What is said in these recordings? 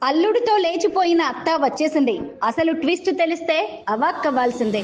అల్లుడితో లేచిపోయిన అత్త వచ్చేసింది. అసలు ట్విస్ట్ తెలిస్తే అవాక్కవ్వాల్సిందే.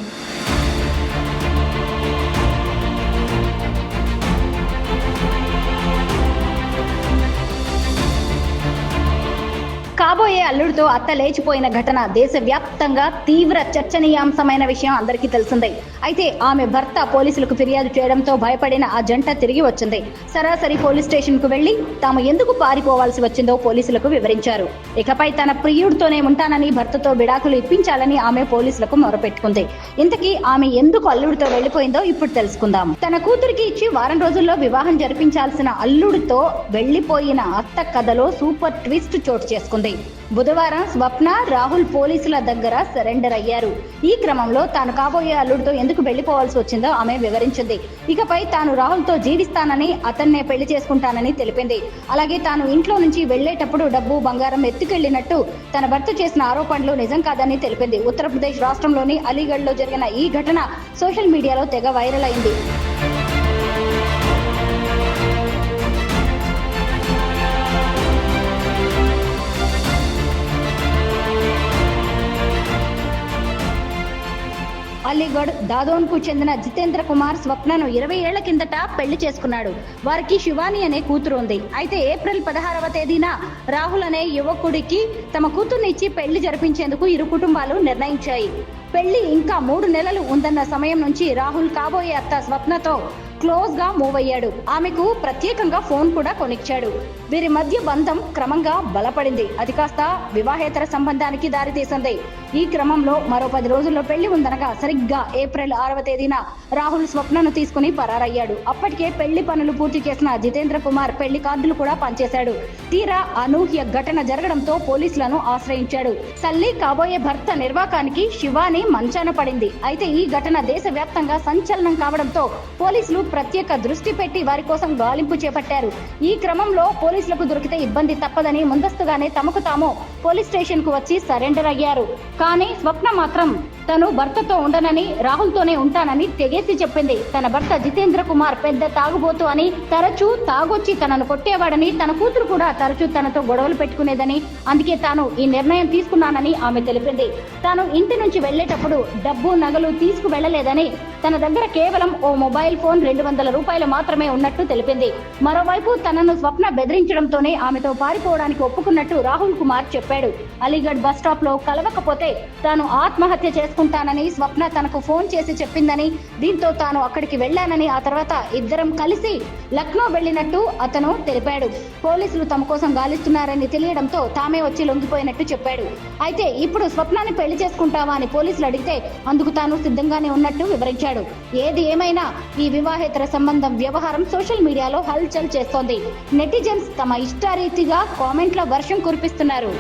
కాబోయే అల్లుడితో అత్త లేచిపోయిన ఘటన దేశవ్యాప్తంగా తీవ్ర చర్చనీయాంశమైన విషయం అందరికీ తెలిసిందే. అయితే ఆమె భర్త పోలీసులకు ఫిర్యాదు చేయడంతో భయపడిన ఆ జంట తిరిగి వచ్చింది. సరాసరి పోలీస్ స్టేషన్ కు వెళ్లి తాము ఎందుకు పారిపోవాల్సి వచ్చిందో పోలీసులకు వివరించారు. ఇకపై తన ప్రియుడితోనే ఉంటానని, భర్తతో విడాకులు ఇప్పించాలని ఆమె పోలీసులకు మొరపెట్టుకుంది. ఇంతకీ ఆమె ఎందుకు అల్లుడితో వెళ్లిపోయిందో ఇప్పుడు తెలుసుకుందాం. తన కూతురికి ఇచ్చి వారం రోజుల్లో వివాహం జరిపించాల్సిన అల్లుడితో వెళ్లిపోయిన అత్త కథలో సూపర్ ట్విస్ట్ చోటు చేసుకుంది. బుధవారం స్వప్న, రాహుల్ పోలీసుల దగ్గర సరెండర్ అయ్యారు. ఈ క్రమంలో తాను కాబోయే అల్లుడితో ఎందుకు వెళ్లిపోవాల్సి వచ్చిందో ఆమె వివరించింది. ఇకపై తాను రాహుల్తో జీవిస్తానని, అతన్నే పెళ్లి చేసుకుంటానని తెలిపింది. అలాగే తాను ఇంట్లో నుంచి వెళ్లేటప్పుడు డబ్బు, బంగారం ఎత్తుకెళ్లినట్టు తన భర్త చేసిన ఆరోపణలు నిజం కాదని తెలిపింది. ఉత్తరప్రదేశ్ రాష్ట్రంలోని అలీగఢ్ లో జరిగిన ఈ ఘటన సోషల్ మీడియాలో తెగ వైరల్ అయింది. అలీగఢ్ దాదోన్కు చెందిన జితేంద్ర కుమార్ స్వప్నను 20 ఏళ్ల కిందట పెళ్లి చేసుకున్నాడు. వారికి శివాని అనే కూతురు ఉంది. అయితే ఏప్రిల్ 16వ తేదీన రాహుల్ అనే యువకుడికి తమ కూతుర్ని ఇచ్చి పెళ్లి జరిపించేందుకు ఇరు కుటుంబాలు నిర్ణయించాయి. పెళ్లి ఇంకా 3 నెలలు ఉందన్న సమయం నుంచి రాహుల్ కాబోయే అత్త స్వప్నతో క్లోజ్ గా మూవ్ అయ్యాడు. ఆమెకు ప్రత్యేకంగా ఫోన్ కూడా కొనిచ్చాడు. వీరి మధ్య బంధం క్రమంగా బలపడింది. అది కాస్త వివాహేతర సంబంధానికి దారితీసింది. ఈ క్రమంలో మరో 10 రోజుల్లో పెళ్లి ఉందనగా సరిగ్గా ఏప్రిల్ 6వ తేదీన రాహుల్ స్వప్నను తీసుకుని పరారయ్యాడు. అప్పటికే పెళ్లి పనులు పూర్తి చేసిన జితేంద్ర కుమార్ పెళ్లి కార్డులు కూడా పనిచేశాడు. తీరా అనూహ్య ఘటన జరగడంతో పోలీసులను ఆశ్రయించాడు. తల్లి కాబోయే భర్త నిర్వాకానికి శివాని మంచాన పడింది. అయితే ఈ ఘటన దేశవ్యాప్తంగా సంచలనం కావడంతో పోలీసులు ప్రత్యేక దృష్టి పెట్టి వారి కోసం గాలింపు చేపట్టారు. ఈ క్రమంలో పోలీసులకు దొరికితే ఇబ్బంది తప్పదని ముందస్తుగానే తమకు తాము పోలీస్ స్టేషన్ కు వచ్చి సరెండర్ అయ్యారు. కానీ స్వప్న మాత్రం తను భర్తతో ఉండనని, రాహుల్తోనే ఉంటానని తెగేసి చెప్పింది. తన భర్త జితేంద్ర కుమార్ పెద్ద తాగుబోతు అని, తరచూ తాగొచ్చి తనను కొట్టేవాడని, తన కూతురు కూడా తరచూ తనతో గొడవలు పెట్టుకునేదని, అందుకే తాను ఈ నిర్ణయం తీసుకున్నానని ఆమె తెలిపింది. తాను ఇంటి నుంచి వెళ్లేటప్పుడు డబ్బు, నగలు తీసుకు వెళ్లలేదని, తన దగ్గర కేవలం ఓ మొబైల్ ఫోన్, 200 రూపాయలు మాత్రమే ఉన్నట్టు తెలిపింది. మరోవైపు తనను స్వప్న బెదిరించడంతోనే ఆమెతో పారిపోవడానికి ఒప్పుకున్నట్టు రాహుల్ కుమార్ చెప్పాడు. అలీగఢ్ బస్ స్టాప్ లో కలవకపోతే తాను ఆత్మహత్య చేసుకుంటానని స్వప్న తనకు ఫోన్ చేసి చెప్పిందని, దీంతో తాను అక్కడికి వెళ్లానని, ఆ తర్వాత ఇద్దరం కలిసి లక్నో వెళ్లినట్టు అతను తెలిపాడు. పోలీసులు తమ కోసం గాలిస్తున్నారని తెలియడంతో తామే వచ్చి లొంగిపోయినట్టు చెప్పాడు. అయితే ఇప్పుడు స్వప్నాన్ని పెళ్లి చేసుకుంటావా అని పోలీసులు అడిగితే అందుకు తాను సిద్ధంగానే ఉన్నట్టు వివరించాడు. ఏది ఏమైనా ఈ వివాహేతర సంబంధం వ్యవహారం సోషల్ మీడియాలో హల్చల్ చేస్తోంది. నెటిజన్స్ తమ ఇష్టారీతిగా కామెంట్ల వర్షం కురిపిస్తున్నారు.